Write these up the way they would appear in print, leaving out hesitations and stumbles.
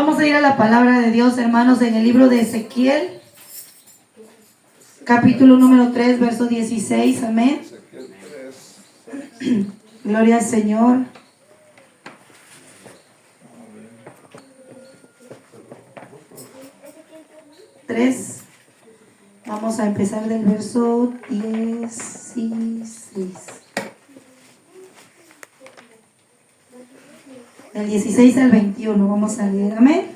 Vamos a ir a la palabra de Dios, hermanos, en el libro de Ezequiel, capítulo número 3, verso 16. Amén. Gloria al Señor. Vamos a empezar del verso 16. Del 16 al 21 vamos a leer. Amén.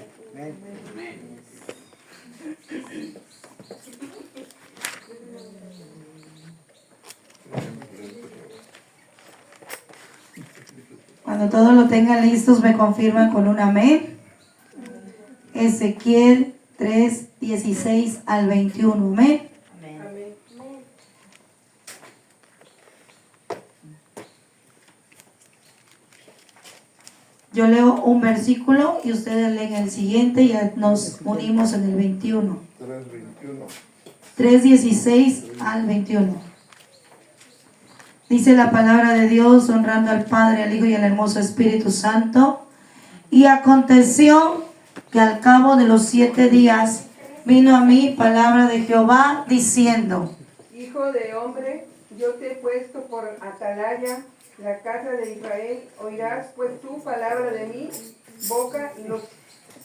Cuando todos lo tengan listos, me confirman con un amén. Ezequiel 3, 16 al 21. Amén. Yo leo un versículo y ustedes leen el siguiente y ya nos unimos en el 21. 3, 16 al 21. Dice la palabra de Dios, honrando al Padre, al Hijo y al hermoso Espíritu Santo. Y aconteció que al cabo de los 7 días vino a mí palabra de Jehová diciendo: Hijo de hombre, yo te he puesto por atalaya la casa de Israel. Oirás pues tu palabra de mi boca y los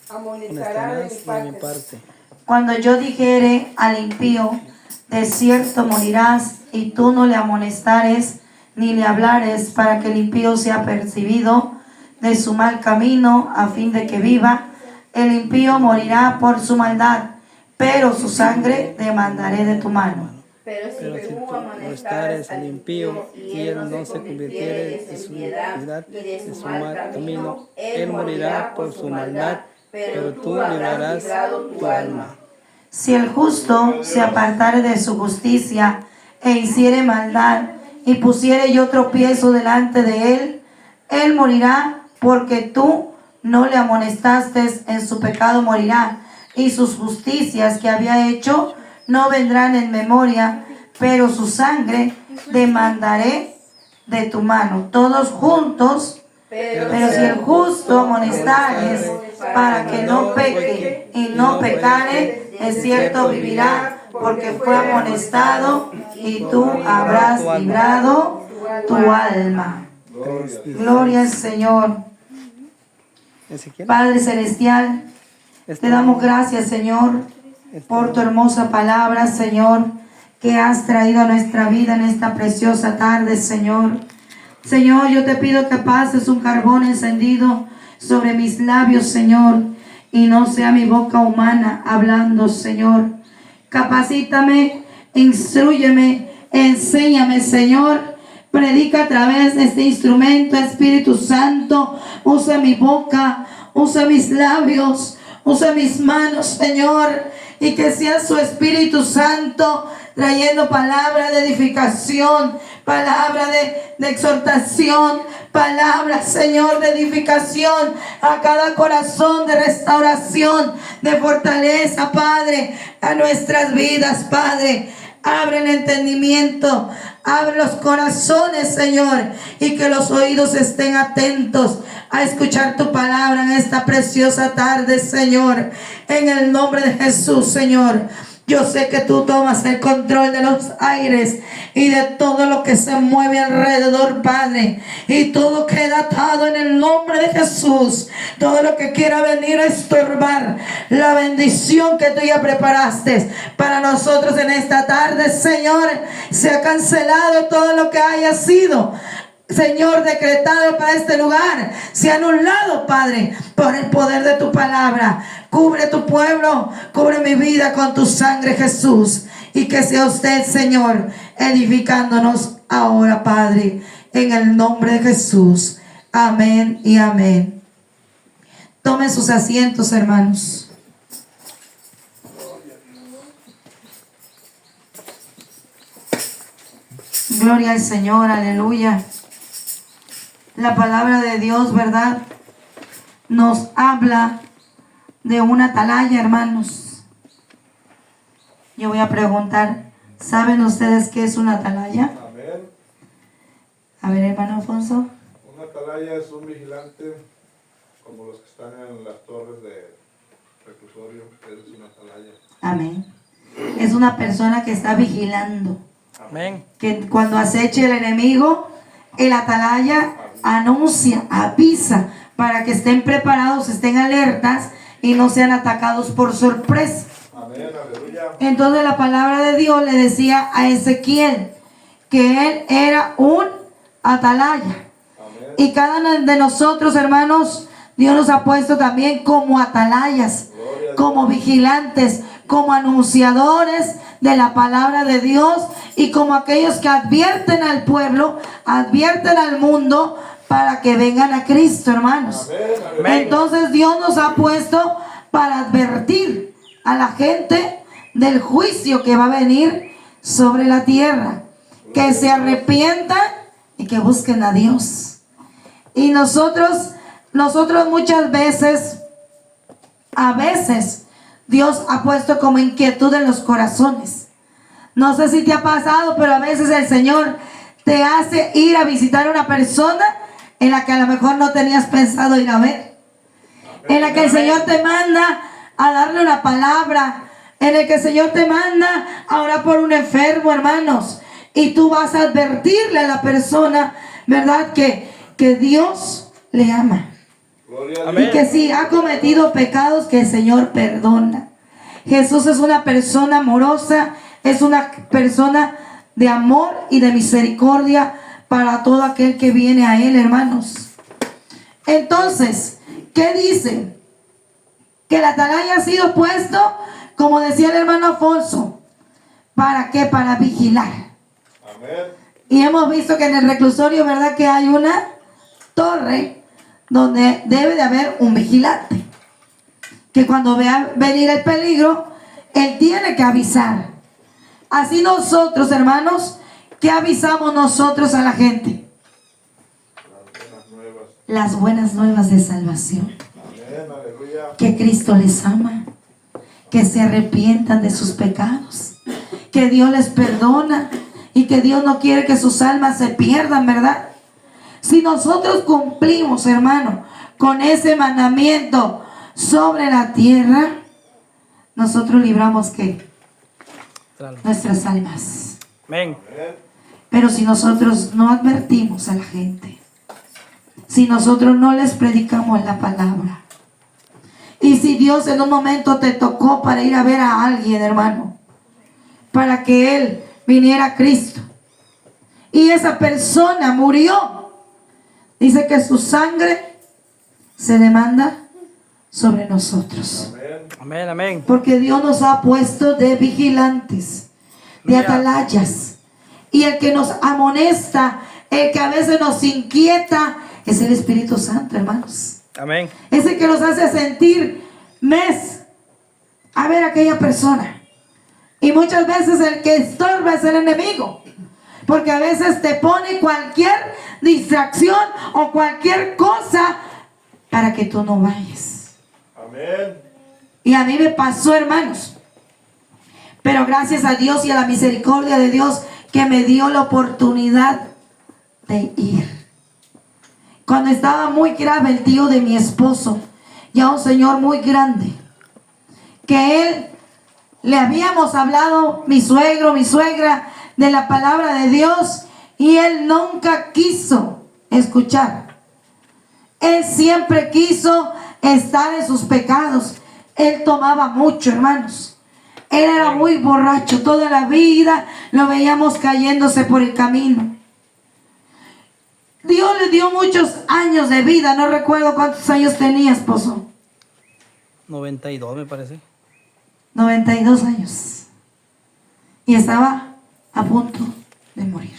amonestarás de mi parte. Cuando yo dijere al impío, de cierto morirás, y tú no le amonestares ni le hablares, para que el impío sea percibido de su mal camino, a fin de que viva, el impío morirá por su maldad, pero su sangre demandaré de tu mano. Pero si tú amonestares al impío y él no se convirtiere de su iniquidad y de su mal camino, él morirá por su maldad, pero tú librarás tu alma. Si el justo se apartare de su justicia e hiciere maldad, y pusiere yo tropiezo delante de él, él morirá, porque tú no le amonestaste, en su pecado morirá, y sus justicias que había hecho no vendrán en memoria, pero su sangre demandaré de tu mano. Todos juntos. Pero si el justo amonestares para que no peque y no pecare, de cierto vivirá, porque fue amonestado, y tú habrás librado tu alma. Gloria al Señor. Padre Celestial, te damos gracias, Señor, por tu hermosa palabra, Señor, que has traído a nuestra vida en esta preciosa tarde, Señor. Señor, yo te pido que pases un carbón encendido sobre mis labios, Señor, y no sea mi boca humana hablando, Señor. Capacítame, instrúyeme, enséñame, Señor. Predica a través de este instrumento, Espíritu Santo. Usa mi boca, usa mis labios, usa mis manos, Señor. Y que sea su Espíritu Santo trayendo palabra de edificación, palabra de exhortación, palabra, Señor, de edificación a cada corazón, de restauración, de fortaleza, Padre, a nuestras vidas, Padre. Abre el entendimiento, abre los corazones, Señor, y que los oídos estén atentos a escuchar tu palabra en esta preciosa tarde, Señor. En el nombre de Jesús, Señor. Yo sé que tú tomas el control de los aires y de todo lo que se mueve alrededor, Padre. Y todo queda atado en el nombre de Jesús. Todo lo que quiera venir a estorbar la bendición que tú ya preparaste para nosotros en esta tarde, Señor, se ha cancelado todo lo que haya sido, Señor, decretado para este lugar. Se ha anulado, Padre, por el poder de tu palabra. Cubre tu pueblo, cubre mi vida con tu sangre, Jesús. Y que sea usted, Señor, edificándonos ahora, Padre, en el nombre de Jesús. Amén y amén. Tomen sus asientos, hermanos. Gloria al Señor, aleluya. La palabra de Dios, ¿verdad?, nos habla de una atalaya, hermanos. Yo voy a preguntar, ¿saben ustedes qué es una atalaya? Amén. A ver, hermano Alfonso. Una atalaya es un vigilante como los que están en las torres de reclusorio, es una atalaya. Amén. Es una persona que está vigilando. Amén. Que cuando aceche el enemigo, el atalaya anuncia, avisa, para que estén preparados, estén alertas y no sean atacados por sorpresa. Amén, aleluya. Entonces la palabra de Dios le decía a Ezequiel que él era un atalaya. Amén. Y cada uno de nosotros, hermanos, Dios nos ha puesto también como atalayas, como vigilantes, como anunciadores de la palabra de Dios y como aquellos que advierten al pueblo, advierten al mundo para que vengan a Cristo, hermanos. Amén. Entonces Dios nos ha puesto para advertir a la gente del juicio que va a venir sobre la tierra, que se arrepientan y que busquen a Dios. Y nosotros muchas veces, a veces, Dios ha puesto como inquietud en los corazones. No sé si te ha pasado, pero a veces el Señor te hace ir a visitar a una persona en la que a lo mejor no tenías pensado ir a ver. En la que el Señor te manda a darle una palabra. En el que el Señor te manda a orar por un enfermo, hermanos. Y tú vas a advertirle a la persona, ¿verdad? Que Dios le ama. Y que si ha cometido pecados, que el Señor perdona. Jesús es una persona amorosa, es una persona de amor y de misericordia para todo aquel que viene a Él, hermanos. Entonces, ¿qué dice? Que el atalaya ha sido puesto, como decía el hermano Alfonso, ¿para qué? Para vigilar. Amén. Y hemos visto que en el reclusorio, ¿verdad? Que hay una torre donde debe de haber un vigilante. Que cuando vea venir el peligro, él tiene que avisar. Así nosotros, hermanos, ¿qué avisamos nosotros a la gente? Las buenas nuevas de salvación. Amén, aleluya. Que Cristo les ama, que se arrepientan de sus pecados, que Dios les perdona y que Dios no quiere que sus almas se pierdan, ¿verdad? Si nosotros cumplimos, hermano, con ese mandamiento sobre la tierra, nosotros libramos ¿qué? Nuestras almas. Amén. Pero si nosotros no advertimos a la gente, si nosotros no les predicamos la palabra, y si Dios en un momento te tocó para ir a ver a alguien, hermano, para que él viniera a Cristo, y esa persona murió, dice que su sangre se demanda sobre nosotros. Amén, amén. Porque Dios nos ha puesto de vigilantes, de atalayas. Y el que nos amonesta, el que a veces nos inquieta, es el Espíritu Santo, hermanos. Amén. Es el que nos hace sentir a ver a aquella persona. Y muchas veces el que estorba es el enemigo. Porque a veces te pone cualquier distracción o cualquier cosa para que tú no vayas. Amén. Y a mí me pasó, hermanos. Pero gracias a Dios y a la misericordia de Dios que me dio la oportunidad de ir. Cuando estaba muy grave el tío de mi esposo, ya un señor muy grande, que él le habíamos hablado, mi suegro, mi suegra, de la palabra de Dios, y él nunca quiso escuchar. Él siempre quiso estar en sus pecados. Él tomaba mucho, hermanos. Él era muy borracho. Toda la vida lo veíamos cayéndose por el camino. Dios le dio muchos años de vida. No recuerdo cuántos años tenía, esposo. 92 me parece. 92 años. Y estaba a punto de morir.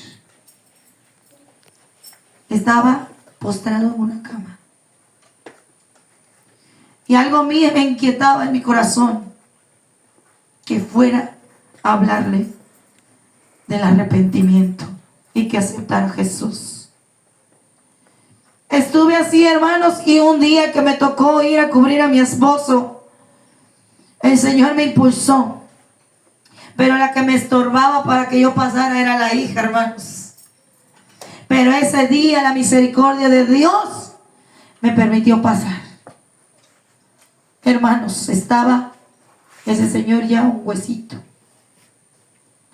Estaba postrado en una cama. Y algo mío me inquietaba en mi corazón, que fuera a hablarle del arrepentimiento y que aceptara a Jesús. Estuve así, hermanos, y un día que me tocó ir a cubrir a mi esposo, el Señor me impulsó. Pero la que me estorbaba para que yo pasara era la hija, hermanos. Pero ese día la misericordia de Dios me permitió pasar. hermanos, estaba ese señor ya un huesito,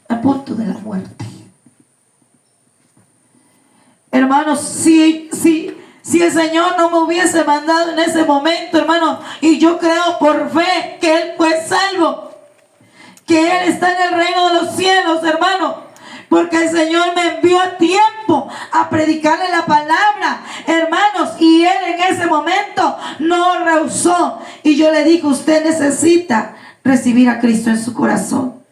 a punto de la muerte. Hermanos, si el Señor no me hubiese mandado en ese momento, hermano, y yo creo por fe que Él fue salvo, que Él está en el reino de los cielos, hermano, porque el Señor me envió a tiempo a predicarle la palabra, hermanos, y Él en ese momento no rehusó. Y yo le dije, usted necesita recibir a Cristo en su corazón.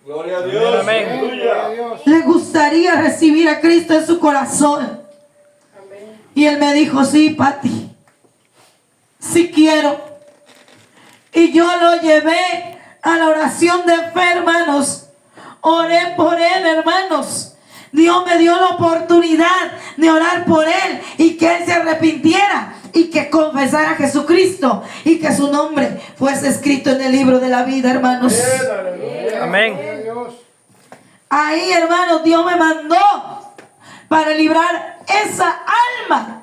Gloria a Dios. Amén. Aleluya. Le gustaría recibir a Cristo en su corazón. Y él me dijo, sí, Pati, sí quiero. Y yo lo llevé a la oración de fe, hermanos. Oré por él, hermanos. Dios me dio la oportunidad de orar por él y que él se arrepintiera y que confesara a Jesucristo y que su nombre fuese escrito en el libro de la vida, hermanos. Amén. Ahí, hermanos, Dios me mandó para librar esa alma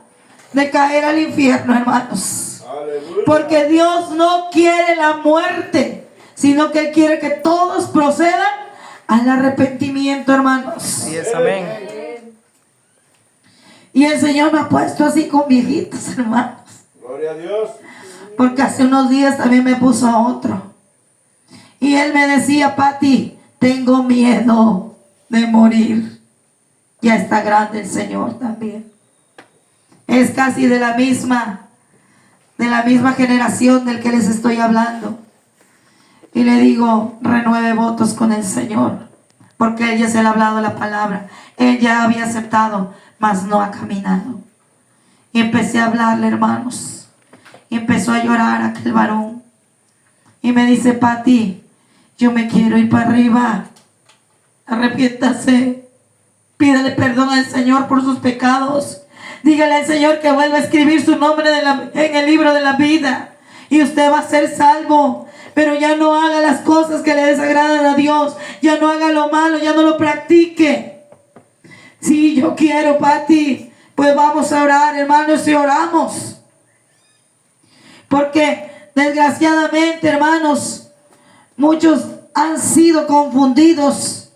de caer al infierno, hermanos. Aleluya. Porque Dios no quiere la muerte, sino que Él quiere que todos procedan al arrepentimiento, hermanos. Sí es, amén. Y el Señor me ha puesto así con viejitos, hermanos. Gloria a Dios. Porque hace unos días también me puso a otro. Y él me decía, Pati, tengo miedo de morir. Ya está grande el Señor también. Es casi de la misma generación del que les estoy hablando. Y le digo, renueve votos con el Señor. Porque Él ya se le ha hablado la palabra. Él ya había aceptado, mas no ha caminado. Y empecé a hablarle, hermanos. Y empezó a llorar aquel varón. Y me dice, Pati, yo me quiero ir para arriba. Arrepiéntase. Pídale perdón al Señor por sus pecados. Dígale al Señor que vuelva a escribir su nombre en el libro de la vida. Y usted va a ser salvo. Pero ya no haga las cosas que le desagradan a Dios. Ya no haga lo malo, ya no lo practique. Sí, yo quiero, Pati. Pues vamos a orar, hermanos, y oramos. Porque desgraciadamente, hermanos, muchos han sido confundidos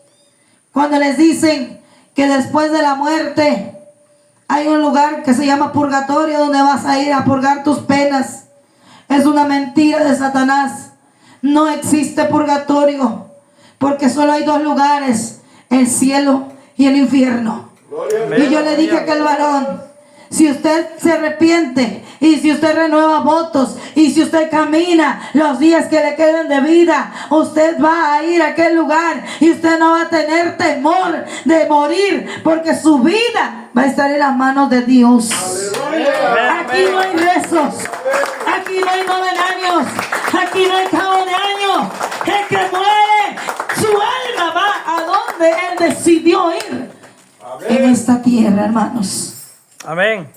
cuando les dicen que después de la muerte hay un lugar que se llama purgatorio, donde vas a ir a purgar tus penas. Es una mentira de Satanás. No existe purgatorio, porque solo hay dos lugares: el cielo y el infierno. Y yo le dije a aquel varón, si usted se arrepiente y si usted renueva votos y si usted camina los días que le queden de vida, usted va a ir a aquel lugar y usted no va a tener temor de morir, porque su vida va a estar en las manos de Dios. Aquí no hay rezos, aquí no hay novenarios, aquí no hay cabo de año. El que muere, su alma va a donde Él decidió ir. En esta tierra, hermanos. Amén.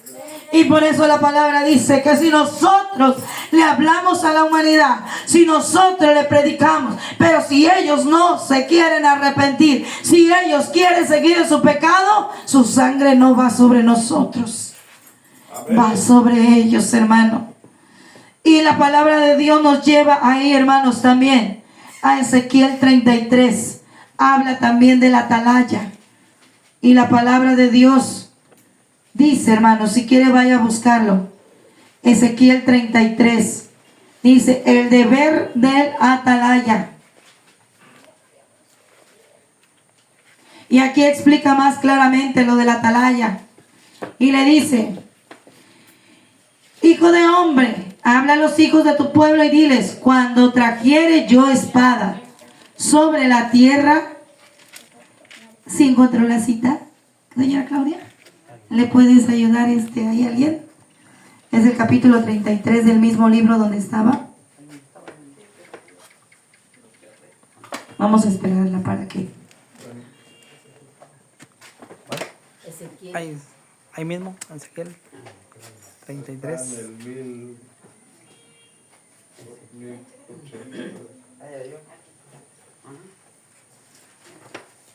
Y por eso la palabra dice que si nosotros le hablamos a la humanidad, si nosotros le predicamos, pero si ellos no se quieren arrepentir, si ellos quieren seguir en su pecado, su sangre no va sobre nosotros. Amén. Va sobre ellos, hermano. Y la palabra de Dios nos lleva ahí, hermanos, también a Ezequiel 33. Habla también de la atalaya. Y la palabra de Dios dice, hermanos, si quiere vaya a buscarlo. Ezequiel 33. Dice, el deber del atalaya. Y aquí explica más claramente lo de la atalaya. Y le dice, hijo de hombre, habla a los hijos de tu pueblo y diles, cuando trajere yo espada sobre la tierra. ¿Sí encontró la cita, señora Claudia? ¿Le puedes ayudar ahí alguien? Es el capítulo 33 del mismo libro donde estaba. Vamos a esperarla para que... Ahí mismo, Ezequiel 33. En el 1080.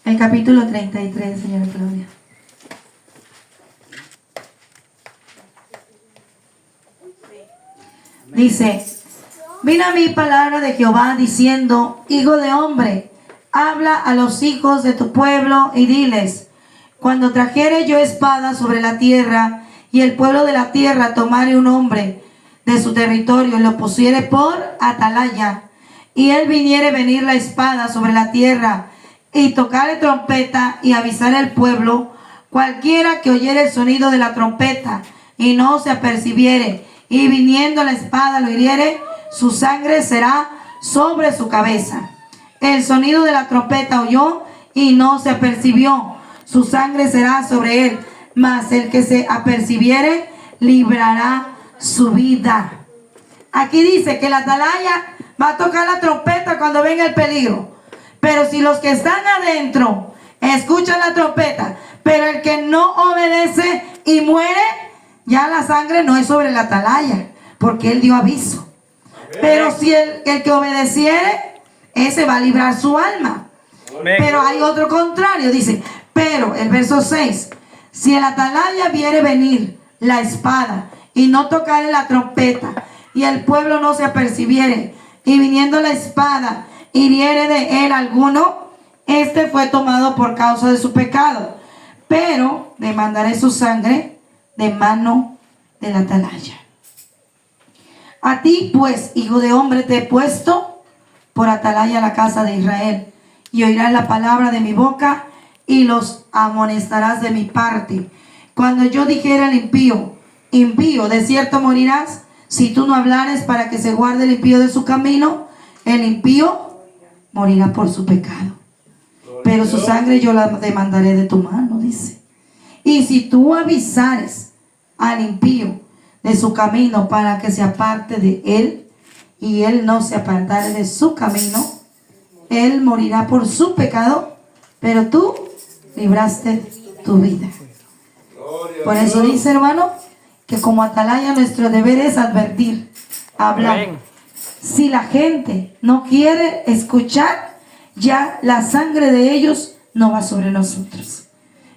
El capítulo 33, señora Claudia. Dice, Vino a mí palabra de Jehová diciendo: Hijo de hombre, habla a los hijos de tu pueblo y diles: cuando trajere yo espada sobre la tierra, y el pueblo de la tierra tomare un hombre de su territorio y lo pusiere por atalaya, y él viniere venir la espada sobre la tierra, y tocare trompeta y avisar al pueblo, cualquiera que oyere el sonido de la trompeta y no se apercibiere, y viniendo la espada lo hiriere, su sangre será sobre su cabeza. El sonido de la trompeta oyó y no se apercibió, su sangre será sobre él, mas el que se apercibiere librará su vida. Aquí dice que la atalaya va a tocar la trompeta cuando venga el peligro. Pero si los que están adentro escuchan la trompeta, pero el que no obedece y muere, ya la sangre no es sobre la atalaya, porque él dio aviso. Pero si el que obedeciere, ese va a librar su alma. Pero hay otro contrario, dice, pero el verso 6, si el atalaya viere venir la espada y no tocare la trompeta, y el pueblo no se apercibiere, y viniendo la espada hiriere de él alguno, este fue tomado por causa de su pecado, pero demandaré su sangre de mano del atalaya. A ti pues, hijo de hombre, te he puesto por atalaya a la casa de Israel, y oirás la palabra de mi boca, y los amonestarás de mi parte. Cuando yo dijera al impío, impío, de cierto morirás, si tú no hablares para que se guarde el impío de su camino, el impío morirá por su pecado, pero su sangre yo la demandaré de tu mano, dice. Y si tú avisares al impío de su camino para que se aparte de él, y él no se apartare de su camino, él morirá por su pecado, pero tú libraste tu vida. Por eso dice, hermano, que como atalaya nuestro deber es advertir, hablar. Si la gente no quiere escuchar, ya la sangre de ellos no va sobre nosotros,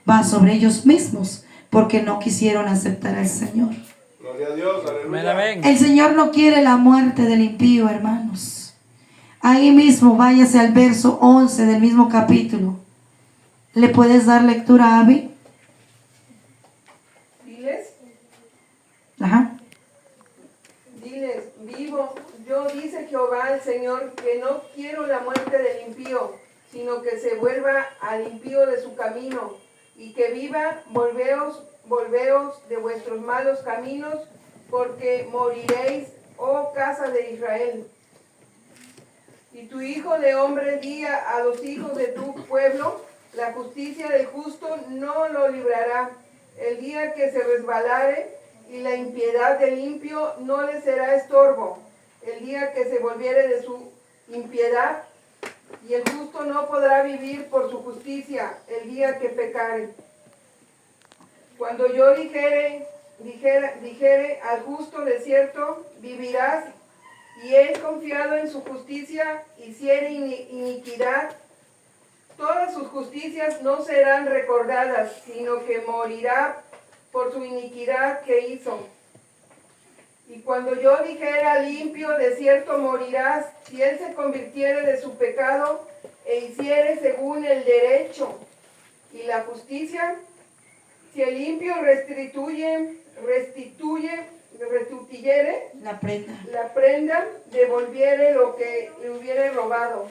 va sobre ellos mismos, porque no quisieron aceptar al Señor. Gloria a Dios, aleluya. El Señor no quiere la muerte del impío, hermanos. Ahí mismo, váyase al verso 11 del mismo capítulo. ¿Le puedes dar lectura, Abby? Diles, Ajá. diles, vivo, yo dice Jehová el Señor, que no quiero la muerte del impío, sino que se vuelva al impío de su camino, y que viva. Volveos de vuestros malos caminos, porque moriréis, oh casa de Israel. Y tu hijo de hombre, di a los hijos de tu pueblo: la justicia del justo no lo librará. El día que se resbalare, y la impiedad del impío no le será estorbo. El día que se volviere de su impiedad, y el justo no podrá vivir por su justicia, el día que pecare. Cuando yo dijere al justo, de cierto vivirás, y él, confiado en su justicia, hiciere iniquidad, todas sus justicias no serán recordadas, sino que morirá por su iniquidad que hizo. Y cuando yo dijera al limpio, de cierto morirás, si él se convirtiere de su pecado e hiciere según el derecho y la justicia, si el limpio restituyere la prenda, devolviere lo que le hubiere robado,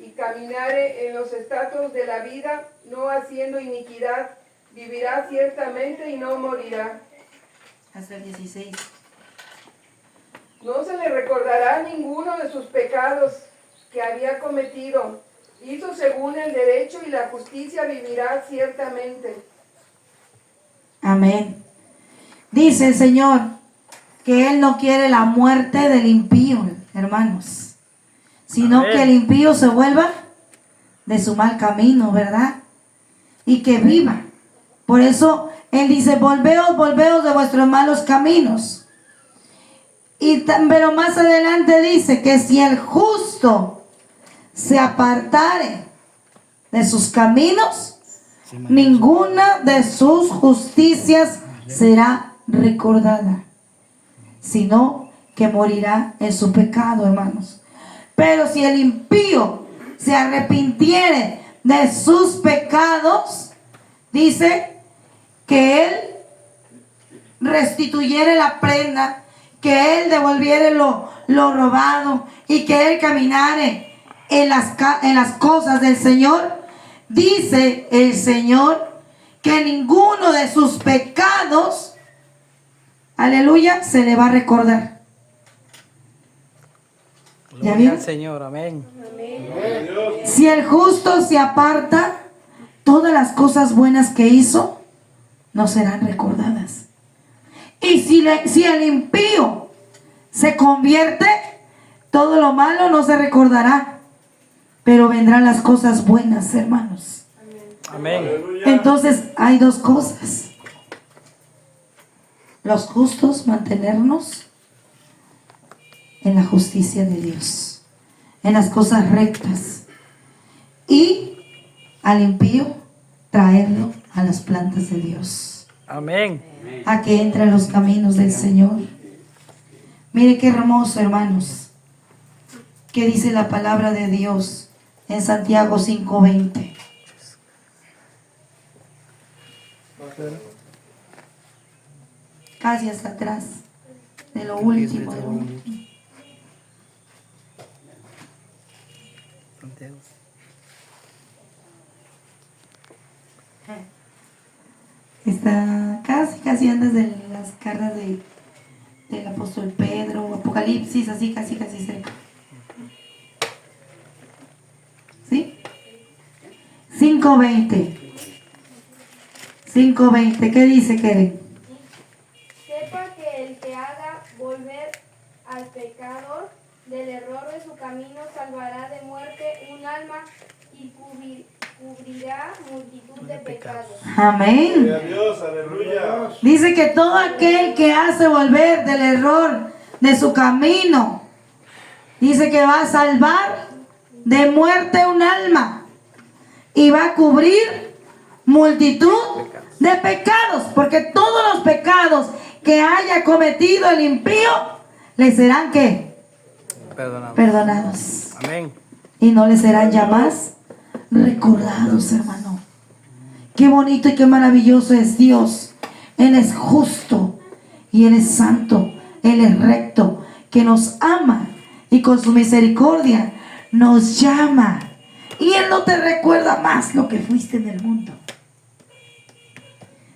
y caminare en los estatutos de la vida, no haciendo iniquidad, vivirá ciertamente y no morirá. Hasta el 16. No se le recordará ninguno de sus pecados que había cometido. Hizo según el derecho y la justicia, vivirá ciertamente. Amén. Dice el Señor que Él no quiere la muerte del impío, hermanos, sino que el impío se vuelva de su mal camino, ¿verdad? Y que viva. Por eso Él dice: volveos de vuestros malos caminos. Pero más adelante dice que si el justo se apartare de sus caminos, ninguna de sus justicias será recordada, sino que morirá en su pecado, hermanos. Pero si el impío se arrepintiere de sus pecados, dice que él restituyere la prenda, que él devolviere lo robado y que él caminare en las cosas del Señor, dice el Señor que ninguno de sus pecados, aleluya, se le va a recordar. ¿Ya Gloria vieron? al Señor, amén. Si el justo se aparta, todas las cosas buenas que hizo no serán recordadas. Y si el impío se convierte, todo lo malo no se recordará, pero vendrán las cosas buenas, hermanos. Amén. Entonces hay dos cosas: los justos mantenernos en la justicia de Dios, en las cosas rectas, y al impío traerlo a las plantas de Dios, Amén. a que entre en los caminos del Señor. Mire qué hermoso, hermanos, que dice la palabra de Dios en Santiago 5:20. Casi hasta atrás de lo último, de lo último. Está casi antes de las cartas del apóstol Pedro, Apocalipsis, así casi cerca. ¿Sí? 5:20. 5:20. ¿Qué dice, Keren? Sepa que el que haga volver al pecador del error de su camino salvará de muerte un alma y cubrirá multitud de pecados. Amén. Gloria a Dios, aleluya. Dice que todo aquel que hace volver del error de su camino, dice que va a salvar de muerte un alma y va a cubrir multitud de pecados, porque todos los pecados que haya cometido el impío le serán ¿qué? Perdonados. Amén. Y no le serán ya más recordados, hermano. Qué bonito y qué maravilloso es Dios. Él es justo y Él es santo, Él es recto, que nos ama y con su misericordia nos llama. Y Él no te recuerda más lo que fuiste en el mundo.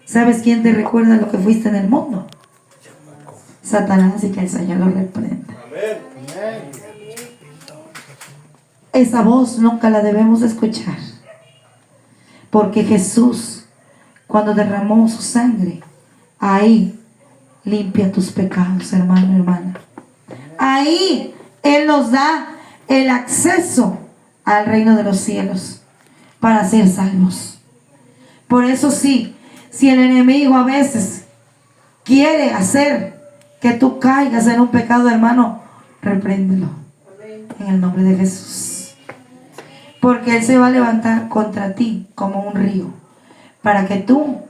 ¿Sabes quién te recuerda lo que fuiste en el mundo? Satanás, y que el Señor lo reprenda. Esa voz nunca la debemos escuchar, porque Jesús, cuando derramó su sangre, ahí limpia tus pecados, hermano, hermana. Ahí Él nos da el acceso al reino de los cielos para ser salvos. Por eso sí, si el enemigo a veces quiere hacer que tú caigas en un pecado, hermano, repréndelo en el nombre de Jesús. Porque Él se va a levantar contra ti como un río, para que tú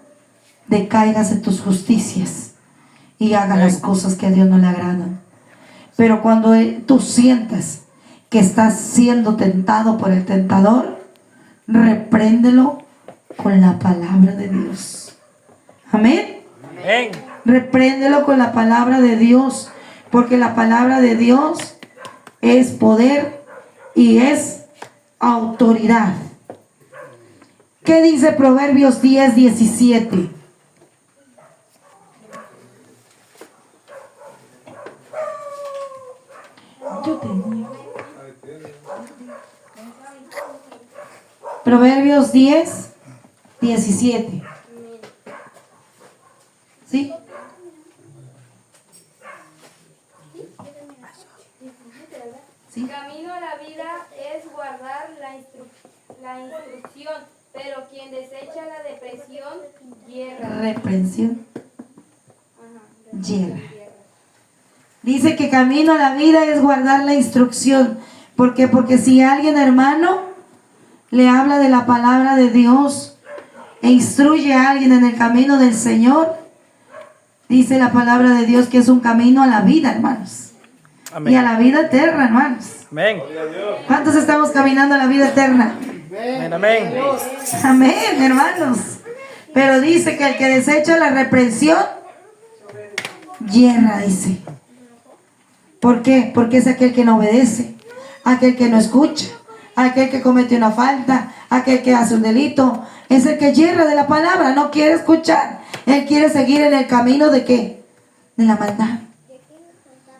decaigas en tus justicias y hagas las cosas que a Dios no le agradan. Pero cuando tú sientas que estás siendo tentado por el tentador, repréndelo con la palabra de Dios. Amén. Amén. Repréndelo con la palabra de Dios, porque la palabra de Dios es poder y es autoridad. ¿Qué dice Proverbios 10:17? Yo tenía. Proverbios 10:17. ¿Sí? ¿Sí? Camino a la vida es guardar la instrucción, pero quien desecha la depresión yerra. Reprensión. Yerra. Dice que camino a la vida es guardar la instrucción. ¿Por qué? Porque si alguien, hermano, le habla de la palabra de Dios e instruye a alguien en el camino del Señor, dice la palabra de Dios que es un camino a la vida, hermanos. Amén. y a la vida eterna, hermanos. Amén. ¿Cuántos estamos caminando a la vida eterna? Amén. Amén. Amén, hermanos. Pero dice que el que desecha la reprensión, yerra, dice. ¿Por qué? Porque es aquel que no obedece, aquel que no escucha, aquel que comete una falta, aquel que hace un delito. Es el que yerra de la palabra, no quiere escuchar. Él quiere seguir en el camino de ¿qué? De la maldad.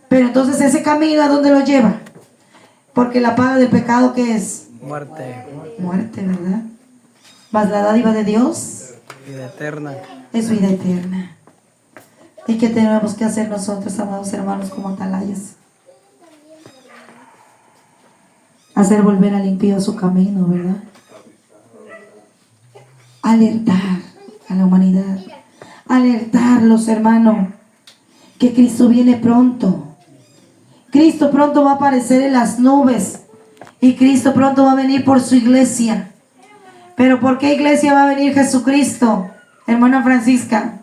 Pero entonces ese camino, ¿a dónde lo lleva? Porque la paga del pecado, ¿qué es? Muerte. Muerte, ¿verdad? Mas la dádiva de Dios Vida eterna. es vida eterna. ¿Y qué tenemos que hacer nosotros, amados hermanos, como atalayas? Hacer volver al impío su camino, ¿verdad? Alertar a la humanidad. Alertarlos, hermanos, que Cristo viene pronto. Cristo pronto va a aparecer en las nubes. Y Cristo pronto va a venir por su iglesia. ¿Pero por qué iglesia va a venir Jesucristo, hermana Francisca?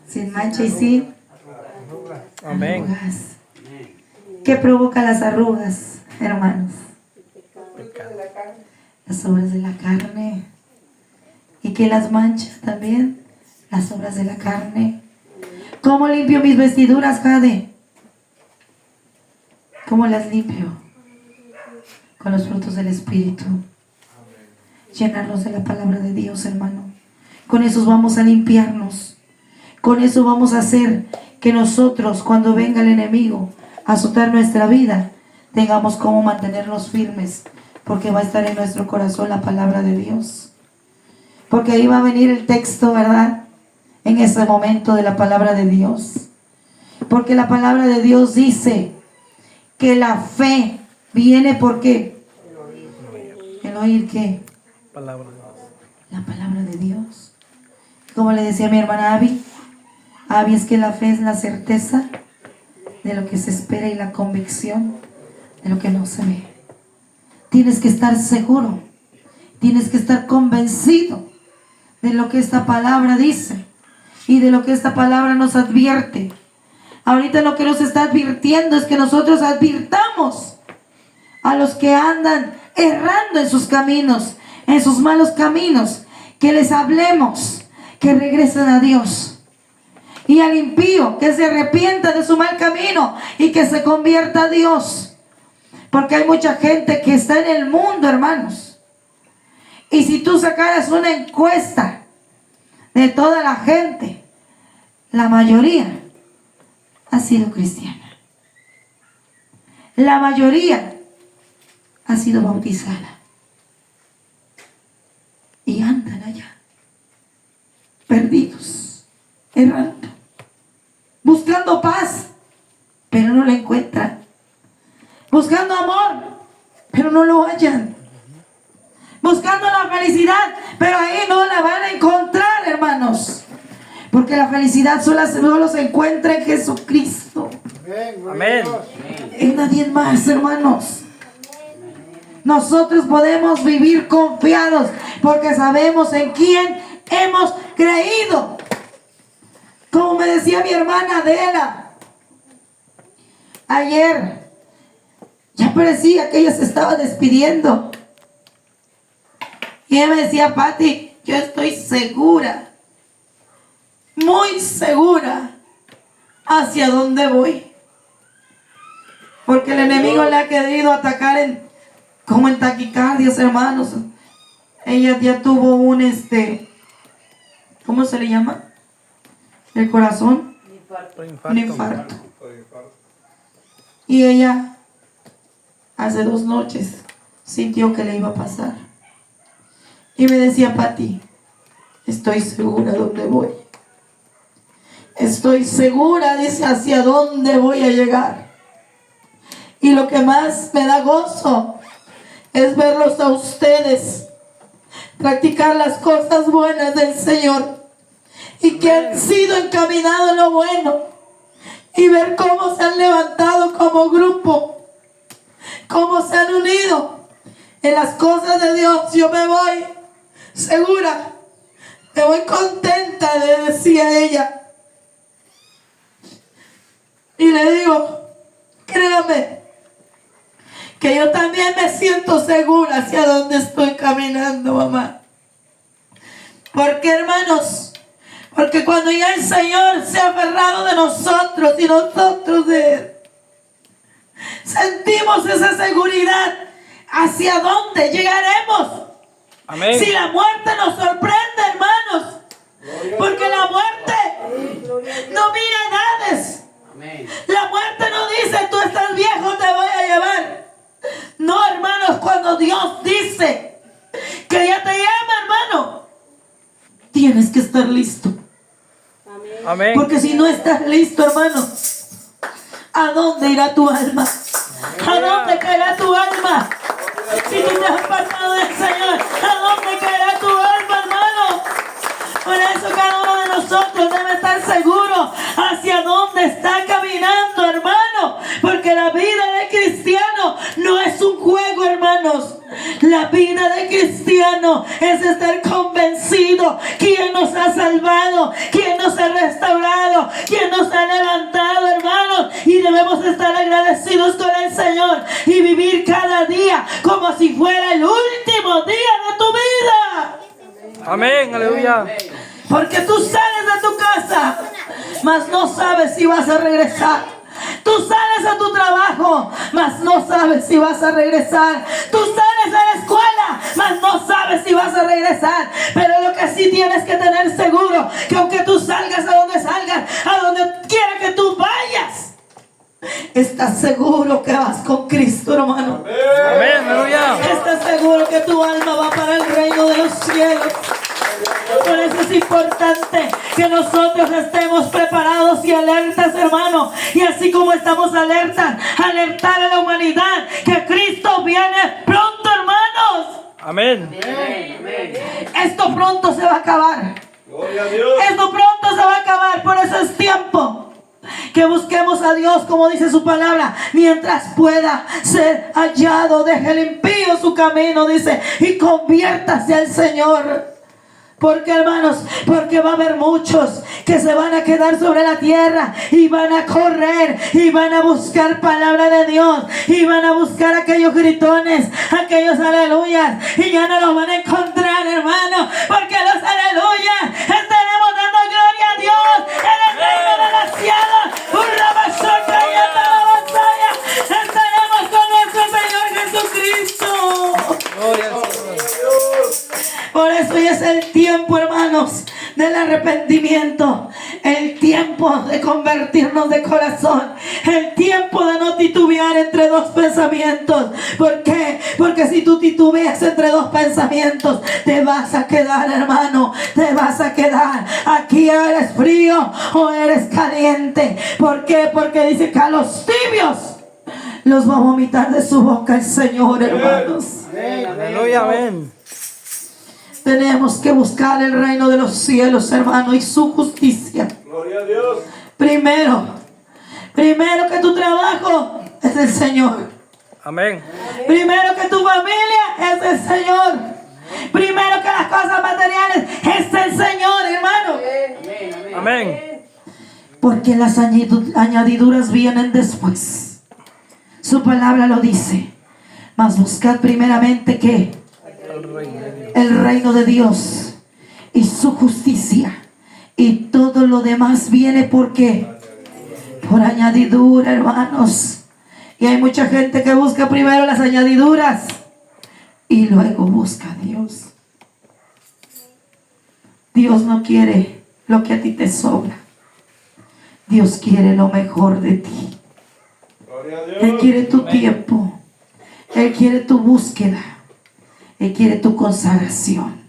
Sin mancha y sin Amén. arrugas. ¿Qué provoca las arrugas, hermanos? Las obras de la carne. ¿Y qué las mancha también? Las obras de la carne. ¿Cómo limpio mis vestiduras, Jade? ¿Cómo las limpio? Con los frutos del Espíritu. Llenarnos de la palabra de Dios, hermano. Con eso vamos a limpiarnos. Con eso vamos a hacer que nosotros, cuando venga el enemigo a azotar nuestra vida, tengamos cómo mantenernos firmes, porque va a estar en nuestro corazón la palabra de Dios. Porque ahí va a venir el texto, ¿verdad? En ese momento de la palabra de Dios. Porque la palabra de Dios dice que la fe viene ¿por qué? ¿El oír qué? Palabra de Dios. La palabra de Dios. Como le decía mi hermana Abby, es que la fe es la certeza de lo que se espera y la convicción de lo que no se ve. Tienes que estar seguro, tienes que estar convencido de lo que esta palabra dice y de lo que esta palabra nos advierte. Ahorita lo que nos está advirtiendo es que nosotros advirtamos a los que andan errando en sus caminos, en sus malos caminos, que les hablemos, que regresen a Dios. Y al impío, que se arrepienta de su mal camino y que se convierta a Dios. Porque hay mucha gente que está en el mundo, hermanos. Y si tú sacaras una encuesta de toda la gente, la mayoría ha sido cristiana. La mayoría ha sido bautizada. Y andan allá, perdidos, errando, buscando paz, pero no la encuentran. Buscando amor, pero no lo hallan. Buscando la felicidad, pero ahí no la van a encontrar, hermanos. Porque la felicidad solo se encuentra en Jesucristo. Amén. En nadie más, hermanos. Nosotros podemos vivir confiados porque sabemos en quién hemos creído. Como me decía mi hermana Adela ayer, ya parecía que ella se estaba despidiendo. Y ella me decía, Pati, yo estoy segura, muy segura, hacia dónde voy. Porque el enemigo le ha querido atacar como en taquicardias, hermanos. Ella ya tuvo un ¿cómo se le llama? El corazón. Un infarto. Y ella hace 2 noches sintió que le iba a pasar. Y me decía, Pati, estoy segura dónde voy. Estoy segura, dice, hacia dónde voy a llegar. Y lo que más me da gozo es verlos a ustedes practicar las cosas buenas del Señor y que han sido encaminados en lo bueno, y ver cómo se han levantado como grupo, cómo se han unido en las cosas de Dios. Yo me voy segura, me voy contenta, le decía ella, le digo, créame, que yo también me siento segura hacia dónde estoy caminando, mamá. Porque, hermanos, porque cuando ya el Señor se ha aferrado de nosotros y nosotros de Él, sentimos esa seguridad hacia dónde llegaremos. Amén. Si la muerte nos sorprende, hermanos, porque la muerte no mira edades. La muerte no dice, tú estás viejo, te voy a llevar. No, hermanos, cuando Dios dice que ya te llama, hermano, tienes que estar listo. Amén. Porque si no estás listo, hermano, ¿a dónde irá tu alma? ¿A dónde caerá tu alma? Si tú te has apartado del Señor, ¿a dónde caerá tu alma, hermano? Por eso cada uno de nosotros debe estar seguro hacia dónde está caminando, hermano. Porque la vida de cristiano no es un juego, hermanos. La vida de cristiano es estar convencido quién nos ha salvado, quién nos ha restaurado, quién nos ha levantado, hermanos. Y debemos estar agradecidos con el Señor y vivir cada día como si fuera el último día de tu vida. Amén, aleluya. Porque tú sales de tu casa, mas no sabes si vas a regresar. Tú sales a tu trabajo, mas no sabes si vas a regresar. Tú sales a la escuela, mas no sabes si vas a regresar. Pero lo que sí tienes que tener seguro, que aunque tú salgas a donde salgas, a donde quiera que tú vayas, estás seguro que vas con Cristo, hermano. Amén, aleluya. Estás seguro que tu alma va para el reino de los cielos. Por eso es importante que nosotros estemos preparados y alertas, hermano. Y así como estamos alertas, alertar a la humanidad que Cristo viene pronto, hermanos. Amén. Esto pronto se va a acabar. Gloria a Dios. Esto pronto se va a acabar. Por eso es tiempo que busquemos a Dios, como dice su palabra, mientras pueda ser hallado. Deje el impío su camino, dice, y conviértase al Señor. Porque, hermanos, porque va a haber muchos que se van a quedar sobre la tierra y van a correr y van a buscar palabra de Dios y van a buscar aquellos gritones, aquellos aleluyas, y ya no los van a encontrar, hermano, porque los aleluyas estaremos dando gloria a Dios en el reino de los cielos. Estaremos con nuestro Señor Jesucristo. Gloria al Señor. Por eso hoy es el tiempo, hermanos, del arrepentimiento, el tiempo de convertirnos de corazón, el tiempo de no titubear entre dos pensamientos. ¿Por qué? Porque si tú titubeas entre dos pensamientos, te vas a quedar, hermano, te vas a quedar. Aquí eres frío o eres caliente. ¿Por qué? Porque dice que a los tibios los va a vomitar de su boca el Señor, hermanos. Aleluya, amén. Tenemos que buscar el reino de los cielos, hermano, y su justicia. Gloria a Dios. Primero que tu trabajo es el Señor. Amén. Primero que tu familia es el Señor. Primero que las cosas materiales es el Señor, hermano. Amén. Porque las añadiduras vienen después. Su palabra lo dice. Mas buscad primeramente ¿qué? El reino de Dios y su justicia, y todo lo demás viene porque por añadidura, hermanos. Y hay mucha gente que busca primero las añadiduras y luego busca a Dios. Dios no quiere lo que a ti te sobra. Dios quiere lo mejor de ti. Gloria a Dios. Él quiere tu tiempo. Él quiere tu búsqueda. Él quiere tu consagración.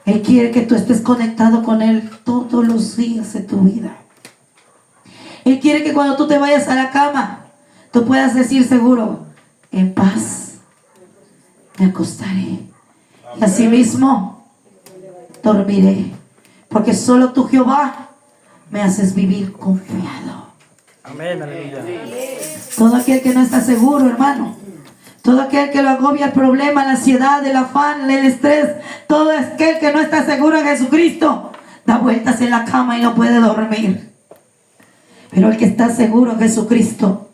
Él quiere que tú estés conectado con Él todos los días de tu vida. Él quiere que cuando tú te vayas a la cama, tú puedas decir seguro, en paz me acostaré. Y asimismo dormiré. Porque solo tú, Jehová, me haces vivir confiado. Amén, aleluya. Todo aquel que no está seguro, hermano, todo aquel que lo agobia el problema, la ansiedad, el afán, el estrés, todo aquel que no está seguro en Jesucristo, da vueltas en la cama y no puede dormir. Pero el que está seguro en Jesucristo,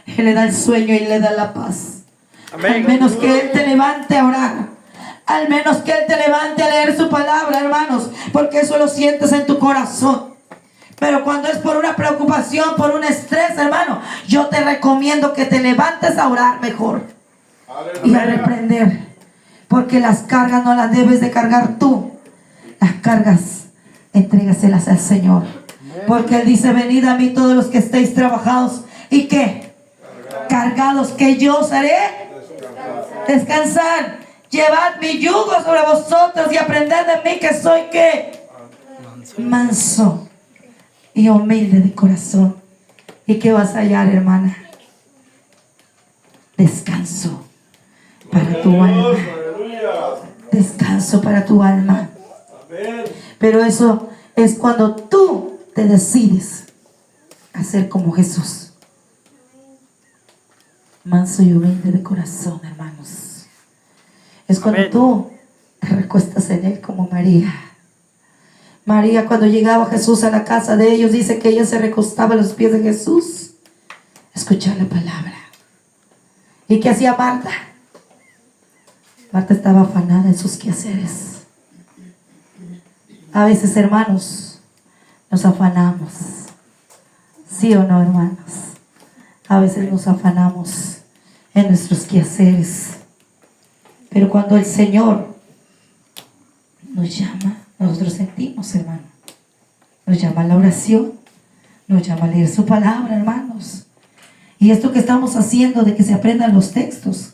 Él le da el sueño y le da la paz. Al menos que Él te levante a orar. Al menos que Él te levante a leer su palabra, hermanos. Porque eso lo sientes en tu corazón. Pero cuando es por una preocupación, por un estrés, hermano, yo te recomiendo que te levantes a orar mejor. Y a reprender. Porque las cargas no las debes de cargar tú. Las cargas, entrégaselas al Señor. Porque Él dice, venid a mí todos los que estéis trabajados. ¿Y qué? Cargados, que yo os haré descansar. Llevad mi yugo sobre vosotros y aprended de mí que soy ¿qué? Manso y humilde de corazón. ¿Y qué vas a hallar, hermana? Descanso para tu alma. Descanso para tu alma. Pero eso es cuando tú te decides a ser como Jesús. Manso y humilde de corazón, hermanos. Es cuando tú te recuestas en Él como María. María, cuando llegaba Jesús a la casa de ellos, dice que ella se recostaba a los pies de Jesús a escuchar la palabra. ¿Y qué hacía Marta? Marta estaba afanada en sus quehaceres. A veces, hermanos, nos afanamos. ¿Sí o no, hermanos? A veces nos afanamos en nuestros quehaceres. Pero cuando el Señor nos llama, nosotros sentimos, hermano. Nos llama a la oración. Nos llama a leer su palabra, hermanos. Y esto que estamos haciendo de que se aprendan los textos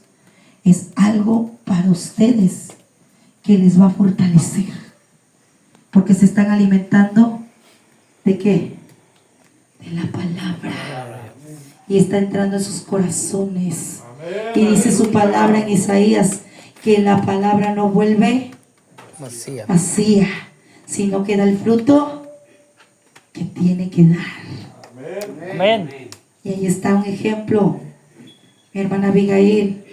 es algo para ustedes que les va a fortalecer. Porque se están alimentando ¿de qué? De la palabra. Y está entrando en sus corazones. Y dice su palabra en Isaías que la palabra no vuelve vacía, sino que da el fruto que tiene que dar. Amén. Y ahí está un ejemplo, mi hermana Abigail.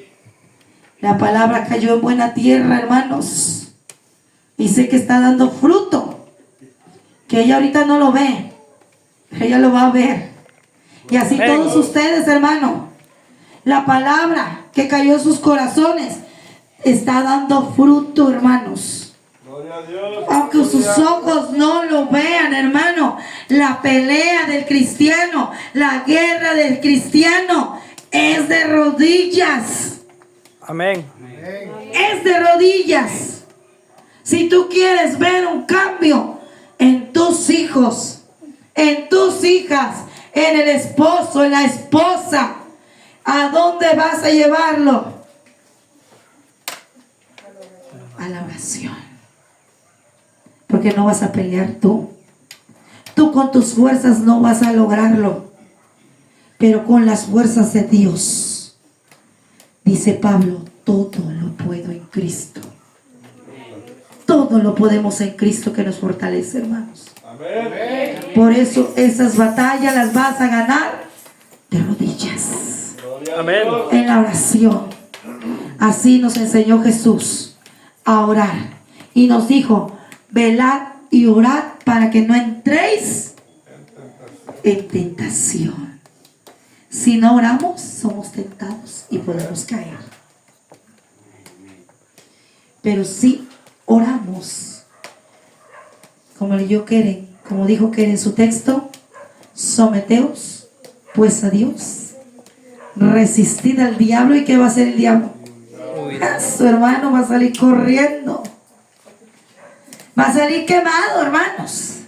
La palabra cayó en buena tierra, hermanos, y sé que está dando fruto, que ella ahorita no lo ve, pero ella lo va a ver. Y así todos ustedes, hermano, la palabra que cayó en sus corazones está dando fruto, hermanos. Aunque sus ojos no lo vean, hermano, la pelea del cristiano, la guerra del cristiano es de rodillas. Amén. Es de rodillas. Si tú quieres ver un cambio en tus hijos, en tus hijas, en el esposo, en la esposa, ¿a dónde vas a llevarlo? A la oración. Porque no vas a pelear tú. Tú con tus fuerzas no vas a lograrlo. Pero con las fuerzas de Dios, dice Pablo, todo lo puedo en Cristo. Todo lo podemos en Cristo que nos fortalece, hermanos. Amén. Por eso esas batallas las vas a ganar de rodillas. Amén. En la oración. Así nos enseñó Jesús a orar. Y nos dijo, velad y orad para que no entréis en tentación. Si no oramos, somos tentados y podemos caer. Pero si oramos, como dijo Keren en su texto, someteos pues a Dios, resistid al diablo. ¿Y qué va a hacer el diablo? Su hermano va a salir corriendo, va a salir quemado, hermanos,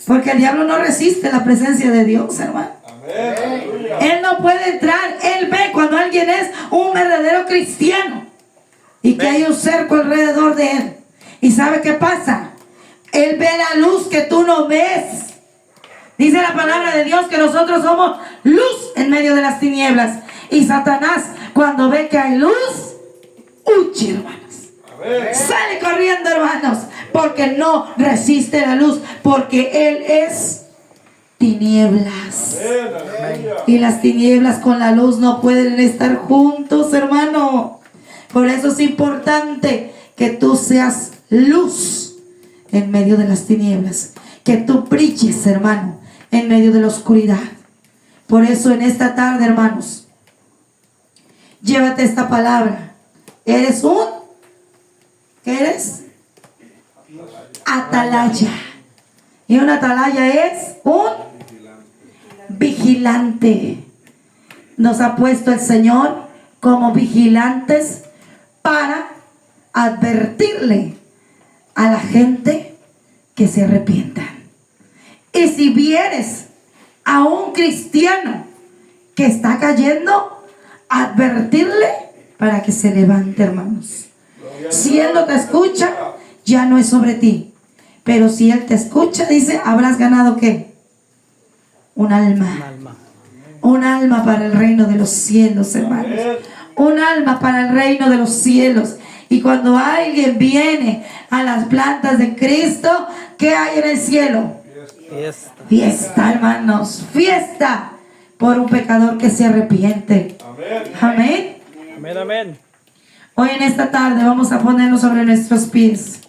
porque el diablo no resiste la presencia de Dios, hermano. Él no puede entrar. Él ve cuando alguien es un verdadero cristiano y que hay un cerco alrededor de él. ¿Y sabe qué pasa? Él ve la luz que tú no ves. Dice la palabra de Dios que nosotros somos luz en medio de las tinieblas. Y Satanás, cuando ve que hay luz, huye, hermanos. Sale corriendo, hermanos, porque no resiste la luz, porque él es tinieblas. Y las tinieblas con la luz no pueden estar juntos, hermano. Por eso es importante que tú seas luz en medio de las tinieblas, que tú brilles, hermano, en medio de la oscuridad. Por eso en esta tarde, hermanos, llévate esta palabra. Eres ¿qué eres? Atalaya. Y una atalaya es un vigilante. Nos ha puesto el Señor como vigilantes para advertirle a la gente que se arrepientan. Y si vienes a un cristiano que está cayendo, advertirle para que se levante, hermanos. Si Él no te escucha, ya no es sobre ti. Pero si Él te escucha, dice, habrás ganado ¿qué? Un alma. Un alma para el reino de los cielos, hermanos. Un alma para el reino de los cielos. Y cuando alguien viene a las plantas de Cristo, ¿qué hay en el cielo? Fiesta. Fiesta, hermanos. Fiesta por un pecador que se arrepiente. Amén. Amén, amén. Hoy en esta tarde vamos a ponernos sobre nuestros pies.